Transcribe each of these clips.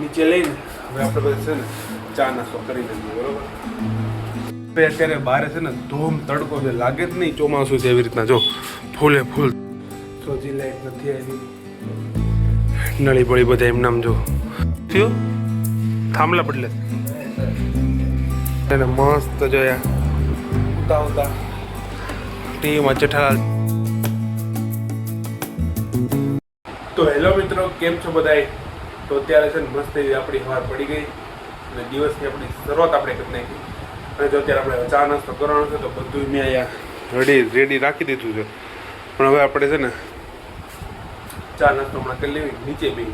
નીચે લઈને હવે આપણે બધા છે ને ચા નાસ્તો કરી લઈએ, બરોબર? અત્યારે બહાર છે ને ધોમ તડકો છે, લાગે જ નહીં ચોમાસું છે એવી રીતના. જો ફૂલે ફૂલ સોજી લાઈટ નથી આવી, નળી બળી બધા એમ નામ જો થયું થાંભલા બદલે એને મસ્ત જોયા ઉતા ઉતા ટીવીમાં જેઠાલાલ. તો હેલો મિત્રો, કેમ છો બધાય? તો અત્યારે છે ને મસ્ત એવી આપણી સવાર પડી ગઈ અને દિવસની આપણી શરૂઆત આપણે કરી નાખી. અને જો અત્યારે આપણે ચા નાસ્તો કરવાનો છે તો બધું મેં અહીંયા રેડી રાખી દીધું છે. પણ હવે આપણે છે ને ચા નાસ્તો હમણાં કરી લેવી નીચે બી.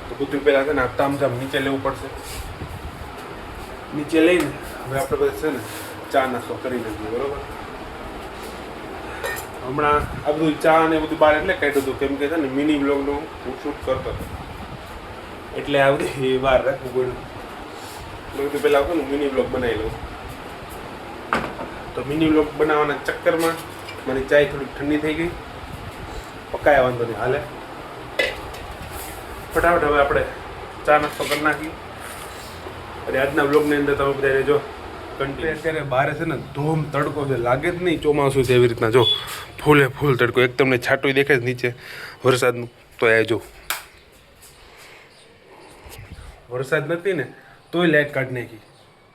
તો બધું પહેલાં છે ને તામઝામ નીચે લેવું પડશે. નીચે લઈને હવે આપણે બધા છે ને ચા નાસ્તો કરી લઈએ, બરોબર? હમણાં આ બધું ચા ને બધું બહાર એટલે કાઢ્યું હતું કેમ કે છે ને મિની બ્લોગનું હું શૂટ કરતો હતો એટલે આ બધી બહાર રાખવું પડ્યું. બધું પહેલાં આવતું ને મિની બ્લોગ બનાવી લઉં. તો મિની બ્લોગ બનાવવાના ચક્કરમાં મારી ચાય થોડીક ઠંડી થઈ ગઈ. પકાયા વાંધો નહીં, હાલે. ફટાફટ હવે આપણે ચા નાસ્તો કરી નાખી. અને આજના બ્લોગની અંદર તમે બધા જો કન્ટિન્યુ. અત્યારે બહાર છે ને ધોમ તડકો છે, લાગે જ નહીં ચોમાસું છે એવી રીતના. જો ફૂલે ફૂલ તડકો, એક તમને છાંટું દેખાય છે નીચે વરસાદનું. તો એ જો વરસાદ નથી ને તોય લાઇટ કાઢી નાખી,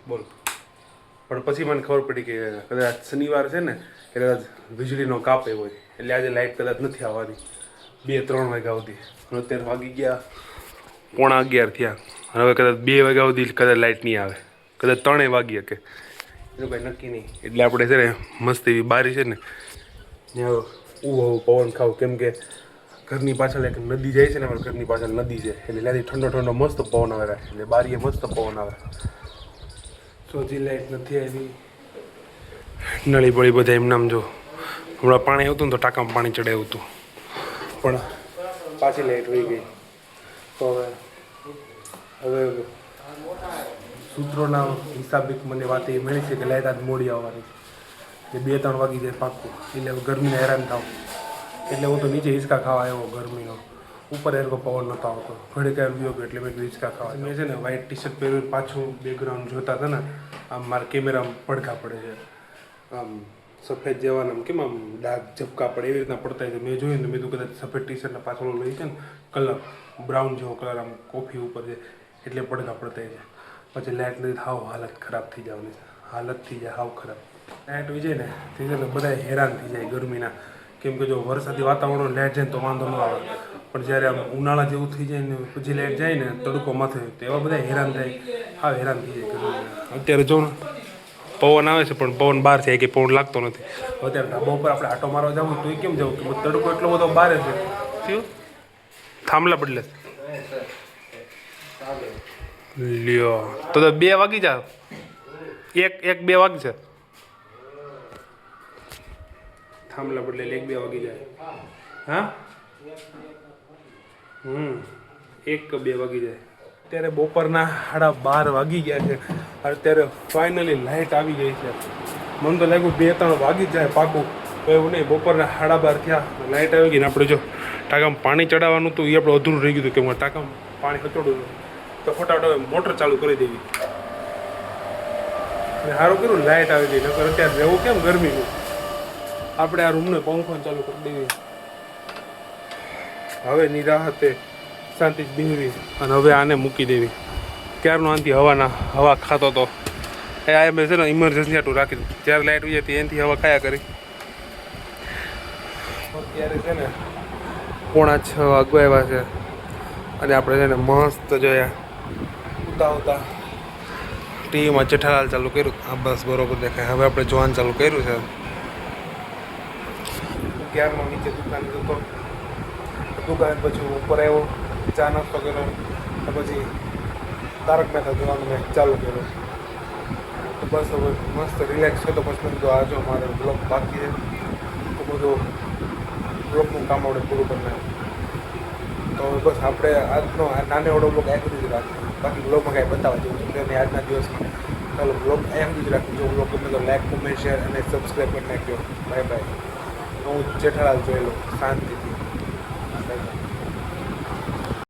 બોલ. પણ પછી મને ખબર પડી કે કદાચ શનિવાર છે ને કદાચ વીજળીનો કાપ એવો હોય એટલે આજે લાઇટ કદાચ નથી આવવાની 2-3 વાગ્યા સુધી. અને અત્યારે વાગી ગયા 11:15 થયા અને હવે કદાચ 2 વાગ્યા સુધી કદાચ લાઇટ નહીં આવે, કદાચ 3 વાગી શકે, એનું કંઈ નક્કી નહીં. એટલે આપણે છે ને મસ્ત એવી બારી છે ને ત્યાં ઉવો પવન ખાવું, કેમ કે ઘરની પાછળ એક નદી જાય છે ને, અમારા ઘરની પાછળ નદી છે એટલે ત્યાંથી ઠંડો ઠંડો મસ્ત પવન આવે રાખે. એટલે બારીએ મસ્ત પવન આવે. સોજી લાઈટ નથી આવી, નળી બળી બધા એમ નામ જો. હમણાં પાણી આવતું ને તો ટાંકામાં પાણી ચડાવ્યું હતું પણ પાછી લાઈટ વહી ગઈ. તો હવે સૂત્રોના હિસાબે મને વાત એ મળી છે કે લાઈટ આજ મોડી આવવાની છે, 2-3 વાગી જાય પાક્કું. એટલે હવે ગરમીને હેરાન થાવ એટલે હું તો નીચે હિંચકા ખાવા આવ્યો ગરમીનો. ઉપર એરકો પવન નહોતો આવતો, ઘડી કાંઈ ગયો ગયો એટલે મેં હિંચકા ખાવા. મેં છે ને વ્હાઇટ ટી-શર્ટ પહેર્યું, પાછું બેકગ્રાઉન્ડ જોતા હતા ને આમ મારા કેમેરામાં પડઘા પડે છે, આમ સફેદ જેવાના આમ કેમ આમ ડાઘ ઝપકા પડે એવી રીતના પડતા હોય. મેં જોયું ને મેં કીધું કદાચ સફેદ ટી-શર્ટના પાછળ લઈ છે ને કલર બ્રાઉન જેવો કલર આમ કોફી ઉપર છે એટલે પડઘા પડતા છે. પછી લાઇટ નથી, હાવ હાલત ખરાબ થઈ જવાની છે, હાલત થઈ જાય હાવ ખરાબ. લાઇટ હોય જાય ને તે છે ને બધા હેરાન થઈ જાય ગરમીના. કેમ કે જો વરસાદી વાતાવરણ લાઇટ જાય ને તો વાંધો ન આવે, પણ જ્યારે આમ ઉનાળા જેવું થઈ જાય ને પછી લાઇટ જાય ને તડકો માથે તો એવા બધા હેરાન થાય, હા હેરાન થઈ જાય ગરમીના. અત્યારે જો ને પવન આવે છે પણ પવન બહાર છે કે પવન લાગતો નથી. અત્યારે ધાબા ઉપર આપણે આટો મારવા જવું તો એ કેમ જવું કે તડકો એટલો બધો બહાર છે. થયું થાંભલા બદલે લ્યો તો 2 વાગી જાવ, 1-2 વાગી છે. થાંભલા બદલે 1-2 વાગી જાય. હા 1-2 વાગી જાય. અત્યારે બપોરના 12:30 વાગી ગયા છે. અત્યારે ફાઇનલી લાઇટ આવી ગઈ છે. મને તો લાગ્યું 2-3 વાગી જાય પાકું, તો એવું નહીં. બપોરના 12:30 થયા લાઇટ આવી ગઈ ને આપણે જો ટાંકામાં પાણી ચડાવવાનું હતું એ આપણે અધૂરું રહી ગયું હતું, કે ટાંકામાં પાણી ખચોડું તો ફટાફટ મોટર ચાલુ કરી દેવી. અને સારું કર્યું લાઇટ આવી ગઈ, નકર અત્યારે રહેવું કેમ ગરમીનું. આપણે આ રૂમને પંખો ચાલુ કરી દેવી. હવે નિરાહતે શાંતિ બેહવી અને હવે આને મૂકી દેવી. ક્યારનો આનાથી હવા ખાતો હતો એ આ મેં છે ને ઇમરજન્સી હાટું રાખી દીધું. જ્યારે લાઇટ હોય હતી એનાથી હવા ખાયા કરી. અત્યારે છે ને 5:45 વાગવા આવ્યા છે અને આપણે છે ને મસ્ત જોયા ઉતા ટીવીમાં જેઠાલાલ ચાલુ કર્યું. હા બસ બરોબર દેખાય. હવે આપણે જોવાનું ચાલુ કર્યું છે. ક્યારમાં નીચે દુકાન હતો, દુકાન પછી ઉપર આવ્યો, ચા નાસ્તો કર્યો, પછી તારક મહેતા જોવાનું મેં ચાલુ કર્યું. તો બસ હવે મસ્ત રિલેક્સ થયો. તો પછી મેં કીધું આ જો મારે બ્લોગ બાકી છે તો બધું બ્લોગનું કામ આપણે પૂરું કરી નાખ્યું. તો બસ આપણે આજનો આ નાનેવડો બ્લોગ આ સુધી જ રાખ્યો. બાકી બ્લોગમાં કાંઈ બતાવવા જેવું છે નહીં આજના દિવસમાં. ચાલો બ્લોગ એમ સુધી રાખજો. જો બ્લોગ ગમે તો લાઈક, કોમેન્ટ, શેર અને સબસ્ક્રાઈબ કરી નાખ્યો. Bye bye. હું જેઠાલાલ જોઈ લો શાંતિથી.